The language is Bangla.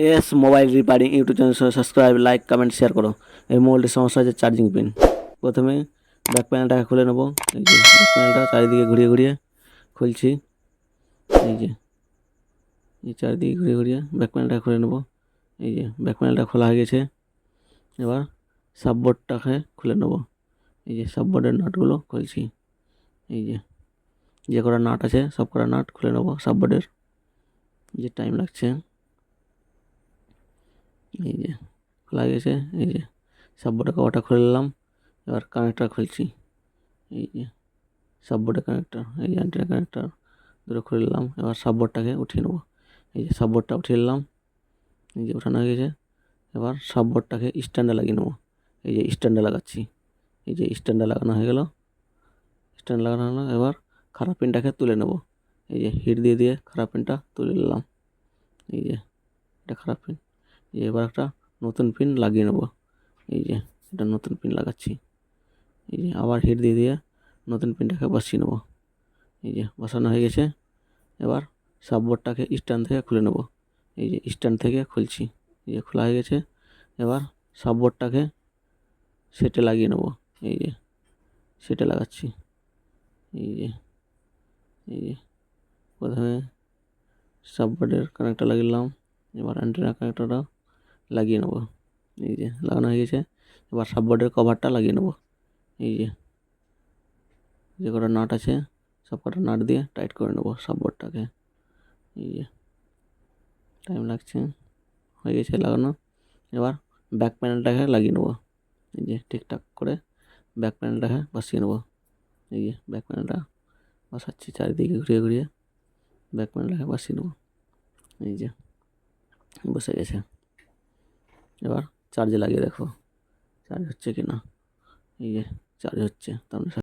S mobile repairing YouTube channel subscribe, like, comment, share করো। এই মোবাইলটির সমস্যা হচ্ছে চার্জিং পিন। প্রথমে ব্যাক প্যানেলটাকে খুলে নেবো। এই যে ব্যাক প্যানেলটা চারিদিকে ঘুরিয়ে ঘুরিয়ে খুলছি। এই যে চারিদিকে ঘুরিয়ে ঘুরিয়ে ব্যাক প্যানেলটা খুলে নেবো। এই যে ব্যাক প্যানেলটা খোলা হয়ে গেছে। এবার সাববোর্ডটাকে খুলে নেবো। এই যে সাববোর্ডের নাটগুলো খুলছি। এই যে কটা নাট আছে সব কটা নাট খুলে নেবো সাববোর্ডের। যে টাইম লাগছে। এই যে খোলা গেছে। এই যে সাববোর্ডের কভারটা খুলে নিলাম। এবার কানেক্টর খুলছি। এই যে সাববোর্ডের কানেক্টর, এই যে অ্যান্টেনা কানেক্টর দুটো খুলে নিলাম। এবার সাববোর্ডটাকে উঠিয়ে নেবো। এই যে সাববোর্ডটা উঠিয়ে নিলাম। এই যে উঠানো হয়ে গেছে। এবার সাববোর্ডটাকে স্ট্যান্ডে লাগিয়ে নেবো। এই যে স্ট্যান্ডে লাগাচ্ছি। এই যে স্ট্যান্ডে লাগানো হয়ে গেল। স্ট্যান্ড লাগানো হলো। এবার খারাপ পিনটাকে তুলে নেবো। এই যে হিট দিয়ে দিয়ে খারাপ পিনটা তুলে নিলাম। এই যে এটা খারাপ পিন। এবার একটা নতুন পিন লাগিয়ে নেবো। এই যে এটা নতুন পিন লাগাচ্ছি। এই যে আবার হিট দিয়ে দিয়ে নতুন পিনটাকে বসিয়ে নেবো। এই যে বসানো হয়ে গেছে। এবার সাববোর্ডটাকে স্ট্যান্ড থেকে খুলে নেবো। এই যে স্ট্যান্ড থেকে খুলছি। এই যে খোলা হয়ে গেছে। এবার সাববোর্ডটাকে সেটে লাগিয়ে নেবো। এই যে সেটে লাগাচ্ছি। এই যে প্রথমে সাববোর্ডের কানেক্টর লাগিয়ে নিলাম। এবার অ্যান্টেনা কানেক্টরটা লাগিয়ে নেবো। এই যে লাগানো হয়ে গেছে। এবার সাববোর্ডের কভারটা লাগিয়ে নেবো। এই যে কটা নাট আছে সব কটা নাট দিয়ে টাইট করে নেবো সাববোর্ডটাকে। এই যে টাইম লাগছে, হয়ে গেছে লাগানো। এবার ব্যাক প্যানেলটাকে লাগিয়ে নেবো। এই যে ঠিকঠাক করে ব্যাক প্যানেলটাকে বসিয়ে নেবো। এই যে ব্যাক প্যানেলটা বসাচ্ছি, চারিদিকে ঘুরিয়ে ঘুরিয়ে ব্যাক প্যানেলটাকে বসিয়ে নেবো। এই যে বসে গেছে। এবার চার্জে লাগিয়ে দেখো চার্জ হচ্ছে কি না। এই যে চার্জ হচ্ছে, তার মানে